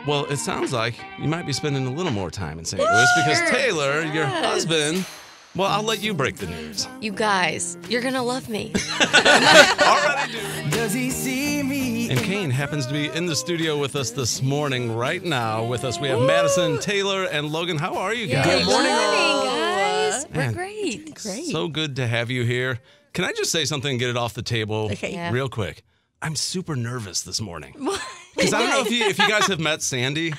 Well, it sounds like you might be spending a little more time in St. Louis because Taylor, your husband, well, I'll let you break the news. You guys, you're going to love me. Already do. Does he see me? And Cain happens to be in the studio with us this morning. Right now with us, we have Madison, Taylor, and Logan. How are you guys? Good morning, guys. Man, We're great. So good to have you here. Can I just say something and get it off the table real quick? I'm super nervous this morning. Because I don't know if you guys have met Sandy.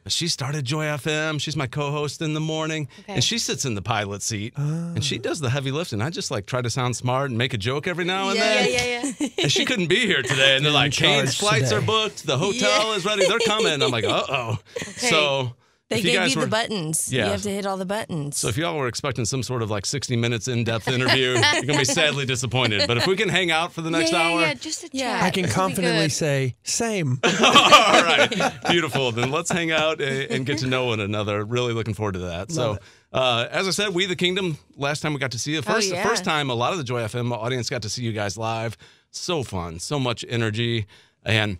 She started Joy FM. She's my co-host in the morning. And she sits in the pilot seat. And she does the heavy lifting. I just try to sound smart and make a joke every now and then. Yeah. And she couldn't be here today. And they're like, Cain's flights are booked. The hotel is ready. They're coming. I'm like, uh-oh. Okay. So they gave you the buttons. Yeah. You have to hit all the buttons. So if y'all were expecting some sort of 60 minutes in-depth interview, you're going to be sadly disappointed. But if we can hang out for the next hour. Yeah, just a chat. I can confidently say, same. All right. Beautiful. Then let's hang out and get to know one another. Really looking forward to that. So as I said, We the Kingdom, last time we got to see you. The first time a lot of the Joy FM audience got to see you guys live. So fun. So much energy. And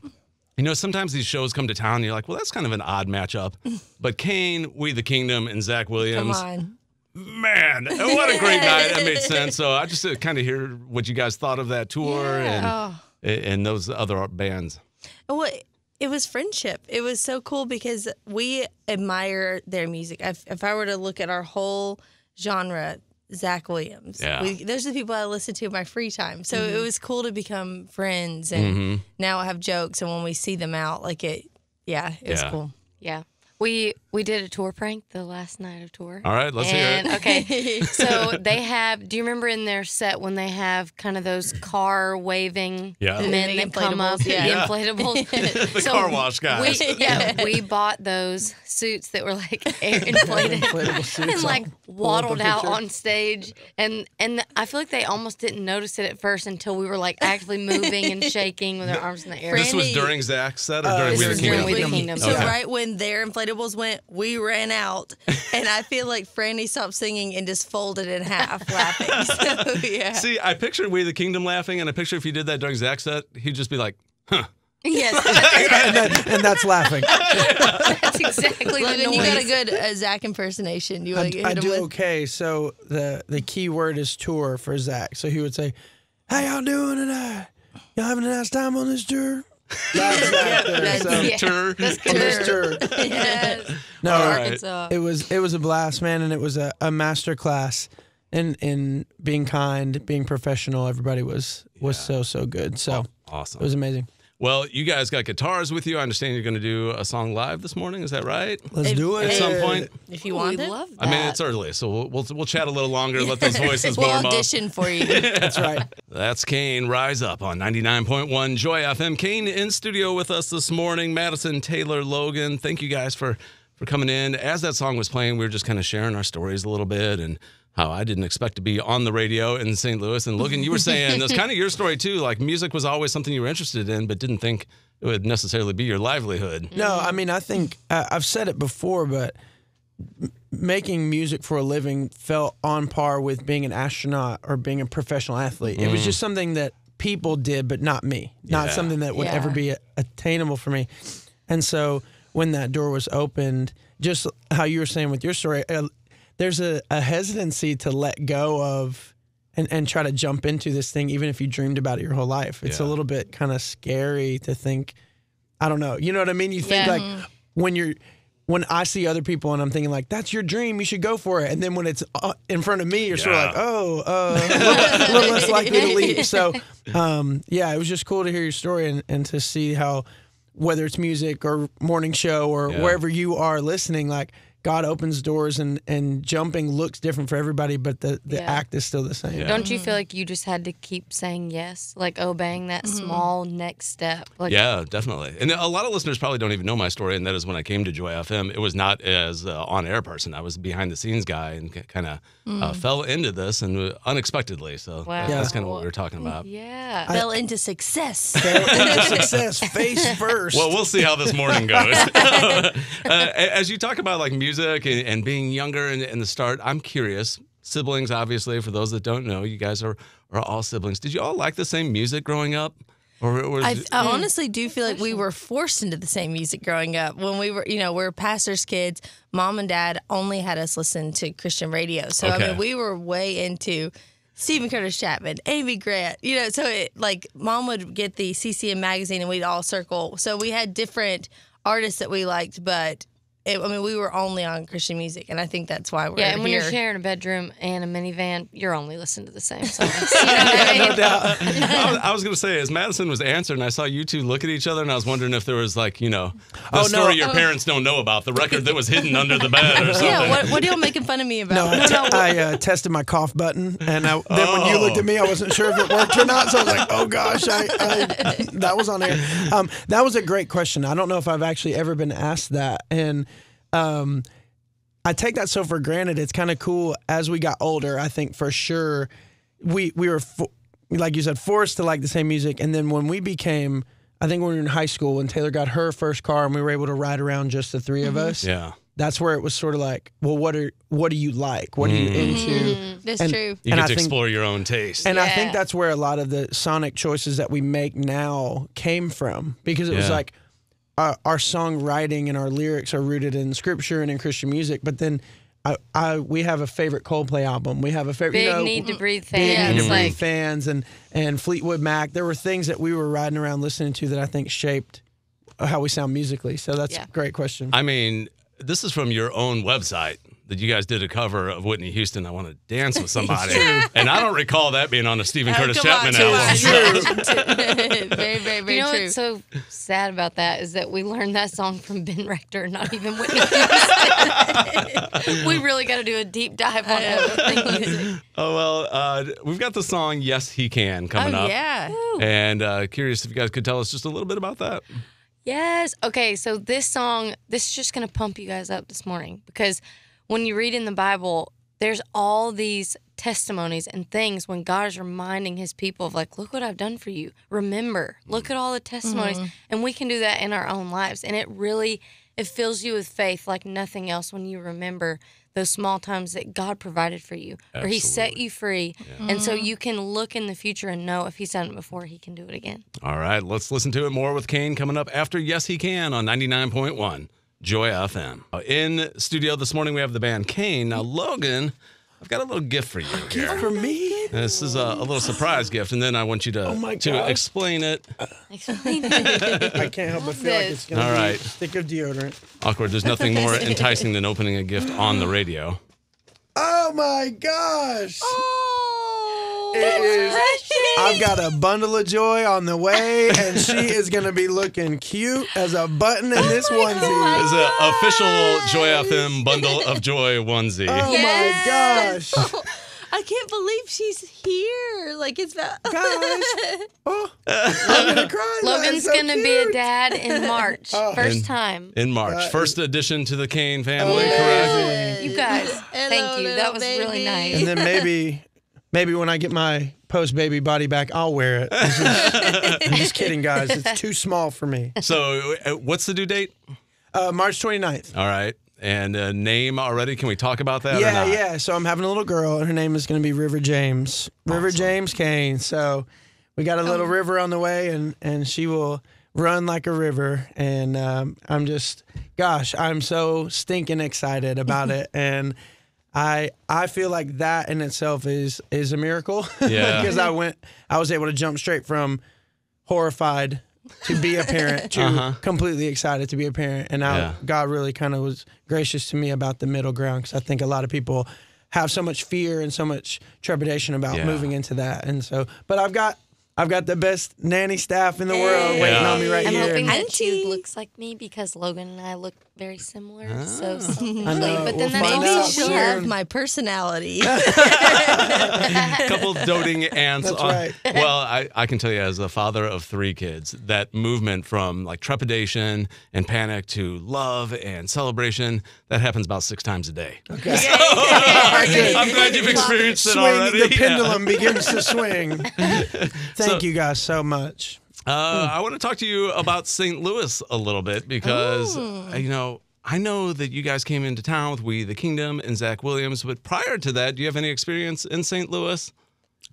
sometimes these shows come to town and you're like, well, that's kind of an odd matchup. But Cain, We the Kingdom, and Zach Williams. Come on. Man, what a great night. That made sense. So I just kind of hear what you guys thought of that tour and those other bands. Well, it was friendship. It was so cool because we admire their music. If I were to look at our whole genre, Zach Williams. Those are the people I listen to in my free time. So it was cool to become friends, and now I have jokes. And when we see them out, it was cool. Yeah. We did a tour prank the last night of tour. All right, let's hear it. Okay, so they have, do you remember in their set when they have kind of those car waving men that come up? The inflatables. The car wash guys. We bought those suits that were air inflated and waddled out on stage. And I feel like they almost didn't notice it at first until we were actually moving and shaking with our arms in the air. This was during Zach's set or during We the Kingdom? During We the Kingdom. So right when their inflatables went, we ran out, and I feel like Franny stopped singing and just folded in half laughing. So, yeah. See, I pictured We the Kingdom laughing, and I picture if you did that during Zach's set, he'd just be like, huh. Yes. and that's laughing. That's exactly the Logan, noise. you got a good Zach impersonation. You want to hit I him do with? okay. So the key word is tour for Zach. So he would say, "How y'all doing tonight? Y'all having a nice time on this tour?" That's Zach there. So, Tour. on this tour. Yes. No, Arkansas. it was a blast, man, and it was a master class in being kind, being professional. Everybody was so good. So awesome. It was amazing. Well, you guys got guitars with you. I understand you're going to do a song live this morning. Is that right? Let's do it At some point. If you want we it. love that. I mean, it's early, so we'll chat a little longer. Let those voices We'll warm up. audition for you. That's right. That's Cain. Rise Up on 99.1 Joy FM. Cain in studio with us this morning. Madison, Taylor, Logan. Thank you guys for coming in. As that song was playing, we were just kind of sharing our stories a little bit and how I didn't expect to be on the radio in St. Louis. And Logan, you were saying that's kind of your story too. Music was always something you were interested in, but didn't think it would necessarily be your livelihood. No, I mean, I think I've said it before, but making music for a living felt on par with being an astronaut or being a professional athlete. It was just something that people did, but not me. Not something that would ever be attainable for me. And so when that door was opened, just how you were saying with your story, there's a hesitancy to let go of and try to jump into this thing, even if you dreamed about it your whole life. It's a little bit kind of scary to think, I don't know. You know what I mean? You think when I see other people and I'm thinking that's your dream, you should go for it. And then when it's in front of me, you're sort of a little less likely to leap. So, it was just cool to hear your story and to see how, whether it's music or morning show or wherever you are listening, God opens doors and jumping looks different for everybody, but the act is still the same. Yeah. Don't you feel like you just had to keep saying yes, obeying that small next step? Yeah, definitely. And a lot of listeners probably don't even know my story, and that is when I came to Joy FM, it was not as on-air person. I was behind-the-scenes guy and kind of fell into this and unexpectedly. So that's kind of what we were talking about. Yeah. Fell into success. Face first. Well, we'll see how this morning goes. As you talk about music and being younger and the start, I'm curious. Siblings, obviously, for those that don't know, you guys are all siblings. Did you all like the same music growing up? I honestly do feel like we were forced into the same music growing up. When we were, we're pastors' kids. Mom and Dad only had us listen to Christian radio. So, I mean, we were way into Stephen Curtis Chapman, Amy Grant, so Mom would get the CCM magazine and we'd all circle. So we had different artists that we liked, but we were only on Christian music, and I think that's why we're here. Yeah, and when you're sharing a bedroom and a minivan, you're only listening to the same songs. No doubt. I was going to say, as Madison was answering, I saw you two look at each other, and I was wondering if there was the story your parents don't know about, the record that was hidden under the bed or something. Yeah, what are y'all making fun of me about? I tested my cough button, and then when you looked at me, I wasn't sure if it worked or not, so I was like, oh gosh, that was on air. That was a great question. I don't know if I've actually ever been asked that, and I take that so for granted. It's kind of cool. As we got older, I think for sure we were, like you said, forced to like the same music. And then when we became, I think when we were in high school, when Taylor got her first car and we were able to ride around just the three of us. Yeah. That's where it was sort of like, well, what do you like? What are you into? That's true. You get to explore your own taste. And I think that's where a lot of the sonic choices that we make now came from, because it was like, our songwriting and our lyrics are rooted in scripture and in Christian music, but then we have a favorite Coldplay album. We have a favorite Big Need to Breathe fans. Big Need to Breathe fans and Fleetwood Mac. There were things that we were riding around listening to that I think shaped how we sound musically. So that's a great question. I mean, this is from your own website that you guys did a cover of Whitney Houston, I Want to Dance with Somebody. And I don't recall that being on a Stephen Curtis Chapman album. Very, very, very true. What's so sad about that is that we learned that song from Ben Rector, not even Whitney Houston. We really got to do a deep dive on everything music. Oh, well, we've got the song Yes, He Can coming up. Yeah. And curious if you guys could tell us just a little bit about that. Yes. Okay, so this song, this is just going to pump you guys up this morning, because when you read in the Bible, there's all these testimonies and things when God is reminding his people of look what I've done for you. Remember, look at all the testimonies. And we can do that in our own lives. And it fills you with faith like nothing else when you remember those small times that God provided for you, or he set you free. Yeah. And so you can look in the future and know if he's done it before, he can do it again. All right, let's listen to it more with Cain coming up after Yes, He Can on 99.1. Joy FM. In studio this morning, we have the band Cain. Now, Logan, I've got a little gift for you here. Gift for me? This is a little surprise gift, and then I want you to explain it. Explain it. I can't help but feel like it's going to be a stick of deodorant. Awkward. There's nothing more enticing than opening a gift on the radio. Oh, my gosh. Oh, I've got a bundle of joy on the way, and she is going to be looking cute as a button in this onesie. It's an official Joy FM bundle of joy onesie. Oh, my gosh. Oh, I can't believe she's here. It's about... Guys. Oh, I'm going to cry. Logan's going to be a dad in March. First time. In March. First addition to the Cain family, correct? You guys, thank you. That was really nice. And then maybe when I get my post-baby body back, I'll wear it. I'm just kidding, guys. It's too small for me. So what's the due date? March 29th. All right. And a name already? Can we talk about that or not? Yeah. So I'm having a little girl, and her name is going to be River James. River James Cain. So we got a little river on the way, and she will run like a river. And I'm so stinking excited about it. And I feel like that in itself is a miracle. Yeah. Because I was able to jump straight from horrified to be a parent to completely excited to be a parent. And God really kind of was gracious to me about the middle ground, because I think a lot of people have so much fear and so much trepidation about moving into that. And so, but I've got the best nanny staff in the world waiting on me right here. I'm hoping that she looks like me, because Logan and I look very similar. So selfishly. But then maybe she'll have my personality. Couple doting aunts. That's right. Well, I can tell you, as a father of 3 kids, that movement from trepidation and panic to love and celebration, that happens about 6 times a day. Okay. So, I'm glad you've experienced it already. The pendulum begins to swing. Thank you guys so much. I want to talk to you about St. Louis a little bit, because, I know that you guys came into town with We the Kingdom and Zach Williams, but prior to that, do you have any experience in St. Louis?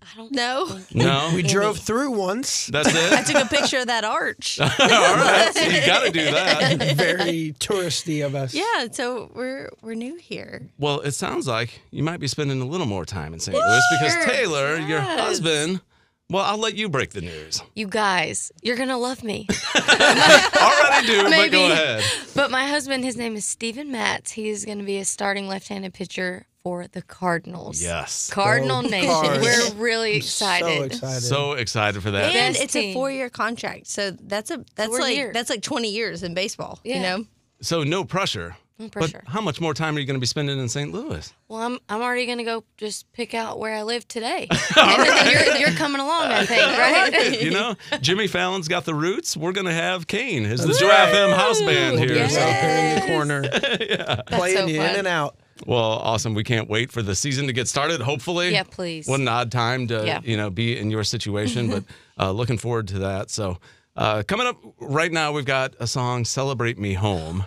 I don't No. No? We drove through once. That's it? I took a picture of that arch. All right, so you got to do that. Very touristy of us. Yeah, so we're new here. Well, it sounds like you might be spending a little more time in St. Louis because Taylor, your husband, well, I'll let you break the news. You guys, you're going to love me. Already do, but go ahead. But my husband, his name is Cain Matz. He is going to be a starting left-handed pitcher for the Cardinals. Yes. Cardinal Nation. Cards. We're really excited. So excited for that. And Best it's a team. 4-year contract. So that's we're here. like 20 years in baseball, Yeah. you know? So no pressure. No pressure. But how much more time are you going to be spending in St. Louis? Well, I'm already going to go just pick out where I live today. And you're coming along, I think, right? You know, Jimmy Fallon's got the roots. We're going to have Cain as the Joy FM house band here. Yes. So. Out there in the corner, playing so you fun. in and out. Well, awesome. We can't wait for the season to get started, hopefully. Yeah, please. What an odd time to, be in your situation, but looking forward to that. So coming up right now, we've got a song, Celebrate Me Home.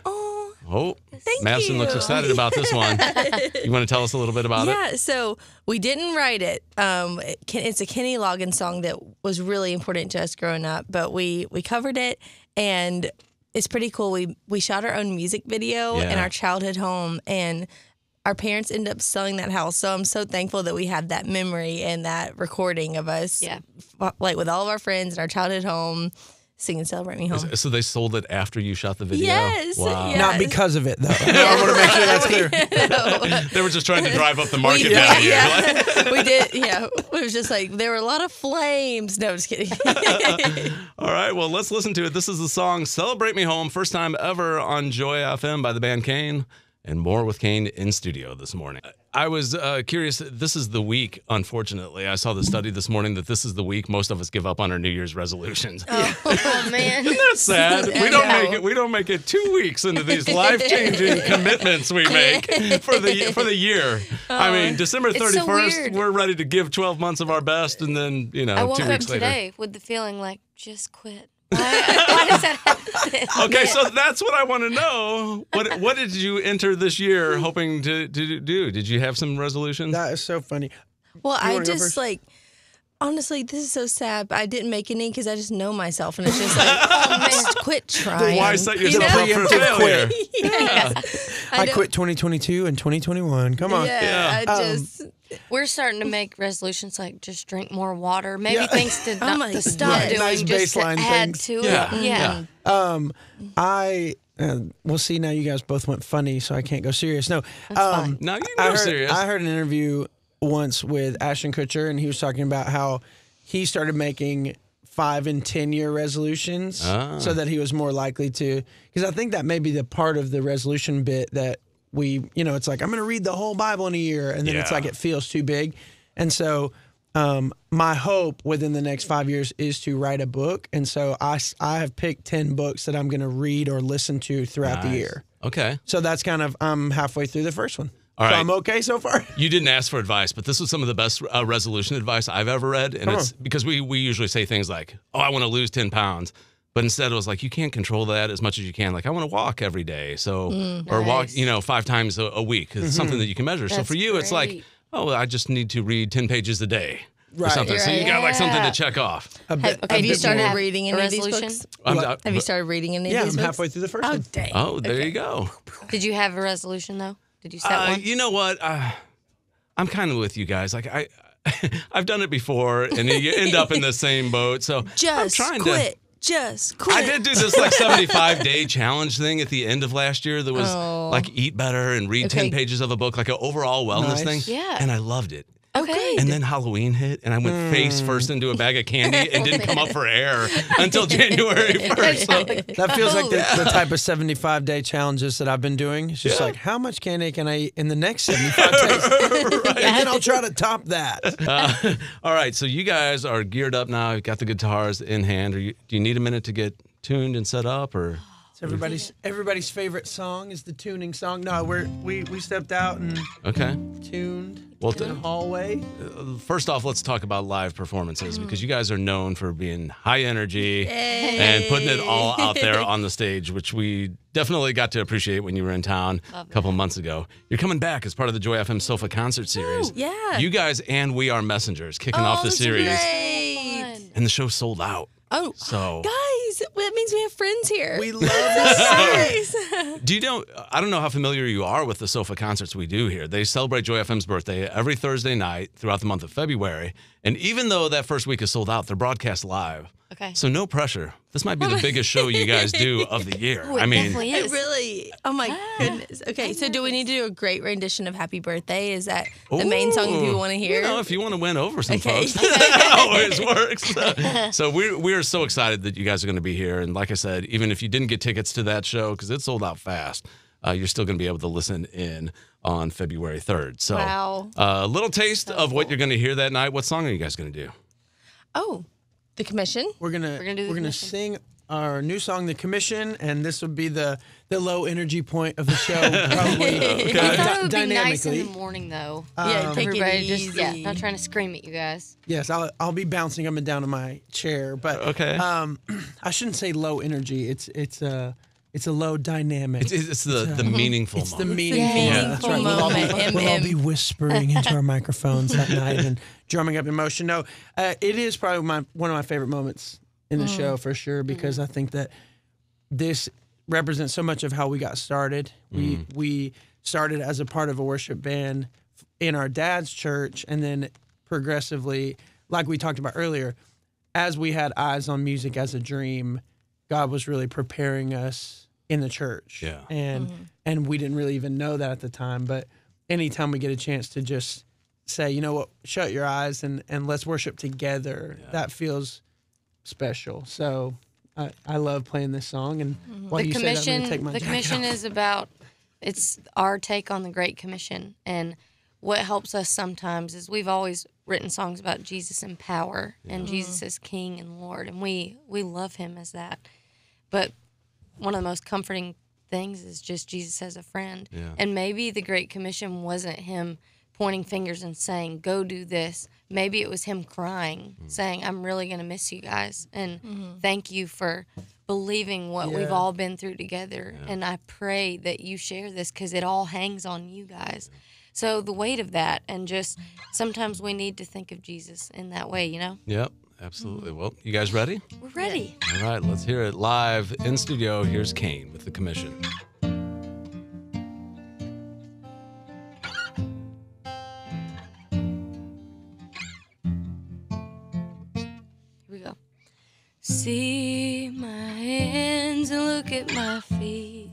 Oh, Thank Madison you. looks excited about this one. You want to tell us a little bit about it? Yeah, so we didn't write it. It's a Kenny Loggins song that was really important to us growing up, but we covered it, and it's pretty cool. We shot our own music video in our childhood home, and our parents ended up selling that house. So I'm so thankful that we have that memory and that recording of us, like with all of our friends in our childhood home, singing Celebrate Me Home. So they sold it after you shot the video? Yes. Wow. Yes. Not because of it, though. I want to make sure that's clear. They were just trying to drive up the market value. We did, yeah. It was just like, there were a lot of flames. No, just kidding. All right, well, let's listen to it. This is the song Celebrate Me Home, first time ever on Joy FM by the band Cain, and more with Cain in studio this morning. I was curious. This is the week, unfortunately. I saw the study this morning that this is the week most of us give up on our New Year's resolutions. Oh, man. Isn't that sad? We don't make it 2 weeks into these life-changing commitments we make for the year. I mean, December 31st, we're ready to give 12 months of our best, and then, I woke 2 up weeks later. today with the feeling like, just quit. Why does that happen? Okay, so that's what I want to know. What did you enter this year hoping to do? Did you have some resolutions? That is so funny. Well, I wanna go just first? like, honestly, this is so sad, but I didn't make any because I just know myself, and it's just like, oh man, just quit trying. Why set yourself up for Preemptive failure? Yeah. I quit 2022 and 2021. Come on. Yeah, I just. We're starting to make resolutions like just drink more water. Maybe things to, Oh my to stop God. doing, Nice just to baseline add things. to Yeah. it. We'll see. Now you guys both went funny, so I can't go serious. No, fine. No, you can go serious. I heard an interview once with Ashton Kutcher, and he was talking about how he started making 5 and 10 year resolutions so that he was more likely to. Because I think that may be the part of the resolution bit that we, it's like, I'm going to read the whole Bible in a year, and then it's like it feels too big. And so my hope within the next 5 years is to write a book. And so I have picked 10 books that I'm going to read or listen to throughout the year. Okay. So that's kind of, I'm halfway through the first one. All so right. I'm okay so far. You didn't ask for advice, but this was some of the best resolution advice I've ever read. And it's because we usually say things like, oh, I want to lose 10 pounds. But instead it was like, you can't control that as much as you can. Like, I want to walk every day. So, or walk, 5 times a week. It's something that you can measure. So That's for you, it's like, great. oh, I just need to read 10 pages a day. Or Right. something. So you got like something to check off. Have you started reading any of these resolution? books? Have you started reading any Yeah, of these I'm books? halfway through the first Oh, one. dang. Oh, there you go. Did you have a resolution though? Did you set one? You know what? I'm kind of with you guys. Like I've done it before, and you end up in the same boat. So I'm Just trying quit. Just quit. I did do this like 75-day challenge thing at the end of last year that was like eat better and read 10 pages of a book, like an overall wellness thing. Yeah. And I loved it. Okay. And then Halloween hit, and I went face first into a bag of candy and didn't come up for air until January 1st. So, That feels like the type of 75-day challenges that I've been doing. It's just like, how much candy can I eat in the next 75 days? And then I'll try to top that. all right, so you guys are geared up now. You've got the guitars in hand. Do you need a minute to get tuned and set up, or? Everybody's favorite song is the tuning song. No, we stepped out and tuned in the hallway. First off, let's talk about live performances because you guys are known for being high energy and putting it all out there on the stage, which we definitely got to appreciate when you were in town a couple of months ago. You're coming back as part of the Joy FM Sofa Concert Series. Yeah. You guys and We Are Messengers kicking off the series. Great. And the show sold out. Oh, so guys, that means we have friends here. We love this series. I don't know how familiar you are with the Sofa concerts we do here. They celebrate Joy FM's birthday every Thursday night throughout the month of February. And even though that first week is sold out, they're broadcast live. Okay. So no pressure. This might be the biggest show you guys do of the year. Ooh, it really, oh my goodness. Okay, so do we need to do a great rendition of Happy Birthday? Is that the main song that people want to hear? If you want to win over some folks, that always works. So we are so excited that you guys are going to be here. And like I said, even if you didn't get tickets to that show, because it sold out fast, you're still going to be able to listen in on February 3rd. So a little taste of what you're going to hear that night. What song are you guys going to do? Oh, The Commission. We're gonna sing our new song, The Commission, and this will be the low energy point of the show. Probably. I thought it would be nice in the morning, though. Take everybody it easy. just not trying to scream at you guys. Yes, I'll be bouncing up and down in my chair, but I shouldn't say low energy. It's a low dynamic. It's the meaningful moment. It's the meaningful moment. That's right. We'll all be whispering into our microphones that night and drumming up emotion. No, it is probably one of my favorite moments in the show for sure because I think that this represents so much of how we got started. We started as a part of a worship band in our dad's church, and then progressively, like we talked about earlier, as we had eyes on music as a dream, God was really preparing us in the church. Yeah. And we didn't really even know that at the time. But anytime we get a chance to just say, you know what, shut your eyes and let's worship together, that feels special. So I love playing this song. And while you say that, I'm going to take my jacket commission off. is about, it's our take on the Great Commission. And what helps us sometimes is we've always written songs about Jesus in power and Jesus as King and Lord. And we love him as that. But one of the most comforting things is just Jesus as a friend. Yeah. And maybe the Great Commission wasn't him pointing fingers and saying, go do this. Maybe it was him crying, saying, I'm really going to miss you guys. And thank you for believing what we've all been through together. Yeah. And I pray that you share this because it all hangs on you guys. So the weight of that, and just sometimes we need to think of Jesus in that way, you know? Yep. Absolutely. Well, you guys ready? We're ready. All right, let's hear it live in studio. Here's Cain with The Commission. Here we go. See my hands and look at my feet.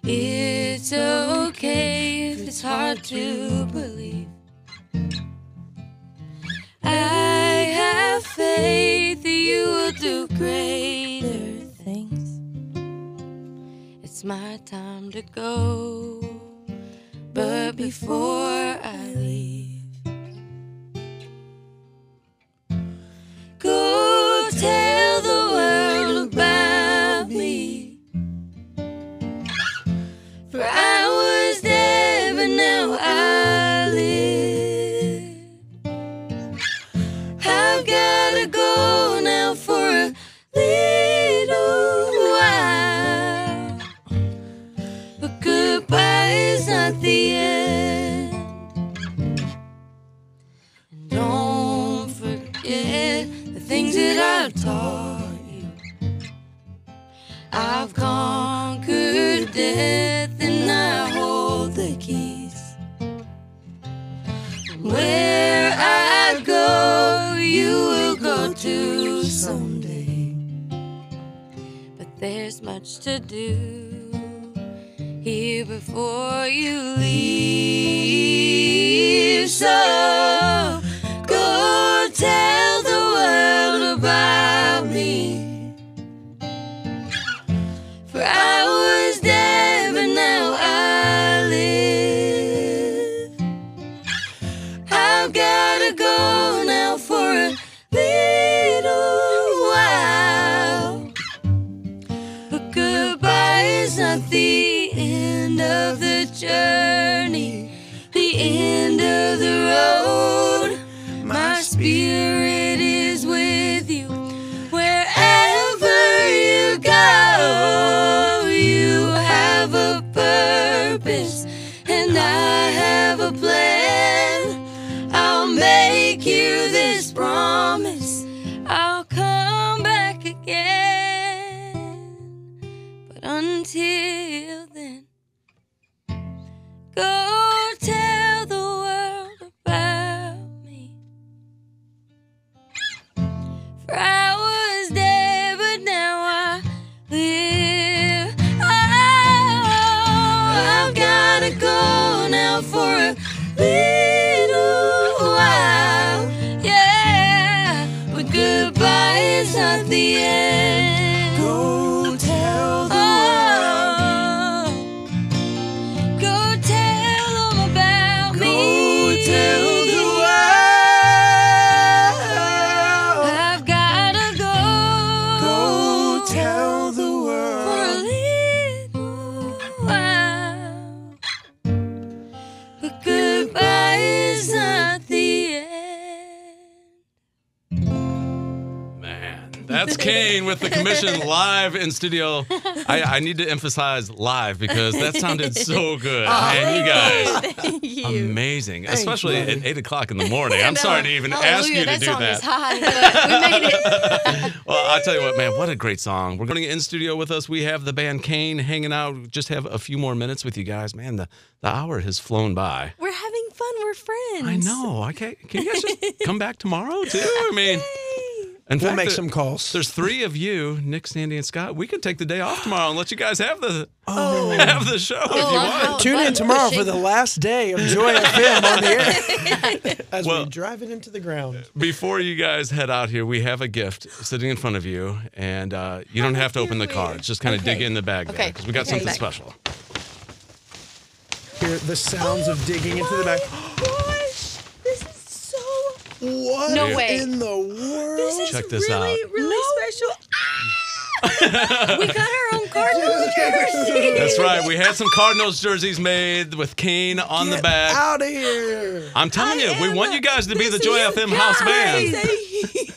It's okay if it's hard to believe. I have faith that you will do greater things. It's my time to go, but before I leave, go tell the world about me. For I was there, but now I live. I've gotta go now for a little while, but goodbye is not the end. And don't forget the things that I've taught you. I've conquered death and I hold the keys. Where I go, you will go to someday. But there's much to do here before you leave. So go tell the world about me. For I was there, but now I live. I've gotta go now for a little while, is not the end of the journey, the end of the road. My spirit is with you wherever you go. You have a purpose and I have a plan. I'll make you this promise, I'll come back again. But until then, go tell the world about me. For I was dead, but now I live. Oh, I've gotta go now for a little while. Yeah, but goodbye is not the end. Go tell the Go tell them about me. Go tell the world. I've gotta go. Go tell the world. For a little while. But goodbye is not the end. Man, that's Cain with the commission live in studio. I need to emphasize live because that sounded so good. Man, you guys, Thank you. amazing. Especially at 8 o'clock in the morning. I'm sorry to even ask you to that do song that. is high, but we made it. Well, I'll tell you what, man, what a great song. We're going in studio with us. We have the band Cain hanging out. Just have a few more minutes with you guys. Man, the hour has flown by. We're having fun. We're friends. I know. Can you guys just come back tomorrow, too? I mean, in We'll fact, make some calls. There's 3 of you, Nick, Sandy, and Scott. We could take the day off tomorrow and let you guys have the show if you want. Tune in tomorrow for the last day of Joy FM on the air as we drive it into the ground. Before you guys head out here, we have a gift sitting in front of you, and you don't have to open the cards. Just kind of dig in the bag there, because we got something special. Hear the sounds of digging into the bag. Gosh, this is so. What No way. in the world? This is Check this really, out. really special. We got our own Cardinals jersey. That's right. We had some Cardinals jerseys made with Cain on the back. Out of here. I'm telling you, we want you guys to be the Joy FM house band.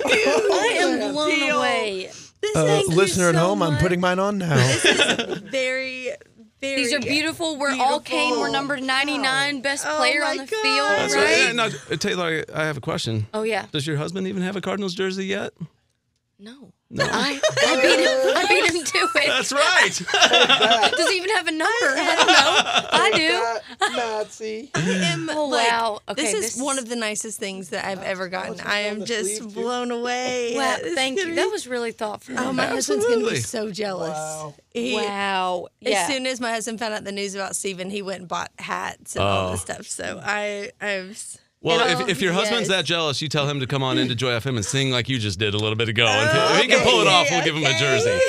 I am blown away. Listener at home, I'm putting mine on now. Very, very. These are beautiful. We're all Cain. We're number 99, best player on the field, That's right? right. Now, Taylor, I have a question. Oh, yeah. Does your husband even have a Cardinals jersey yet? No. I beat him to it. That's right. Does he even have a number? I don't know. I do. Nazi. Oh, wow. Okay, this is one of the nicest things that I've ever gotten. I am just blown away. Wow, It's thank gonna you. be- That was really thoughtful. Oh, my husband's going to Absolutely. be so jealous. Wow. Wow. As Yeah. soon as my husband found out the news about Steven, he went and bought hats and all this stuff. So I was. Well, if your husband's that jealous, you tell him to come on into Joy FM and sing like you just did a little bit ago. And if he can pull it off, we'll give him a jersey.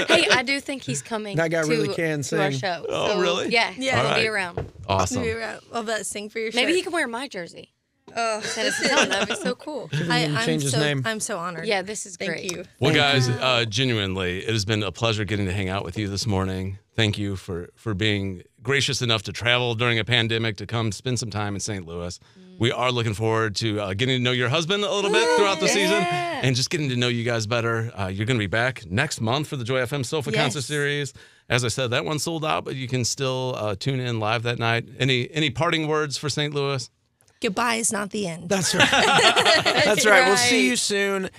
Hey, I do think he's coming That guy to, really can to our sing. show. Oh, So, really? Yeah. Yeah. He'll All be right. around. Awesome. I'll bet sing for your Maybe shirt. he can wear my jersey. Oh, That'd be so cool. change his name. I'm so honored. Yeah, this is great. Thank you. Well, guys, genuinely, it has been a pleasure getting to hang out with you this morning. Thank you for being gracious enough to travel during a pandemic to come spend some time in St. Louis. We are looking forward to getting to know your husband a little bit throughout the season and just getting to know you guys better. You're going to be back next month for the Joy FM Sofa Concert Series. As I said, that one sold out, but you can still tune in live that night. Any parting words for St. Louis? Goodbye is not the end. That's right. That's right. We'll see you soon.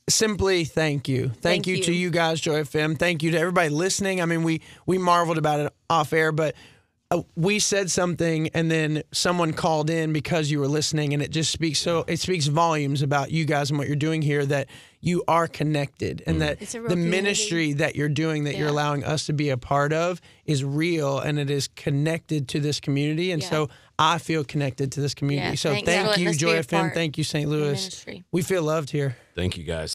Simply thank you. Thank you to you guys, Joy FM. Thank you to everybody listening. I mean, we marveled about it off air, but we said something and then someone called in because you were listening, and it just speaks volumes about you guys and what you're doing here, that you are connected and that It's a real the community. ministry that you're doing, that you're allowing us to be a part of, is real and it is connected to this community. And so I feel connected to this community. Yeah, so thanks for thank letting you, us be Joy a FM. part Thank you, St. of the Louis. ministry. We feel loved here. Thank you, guys.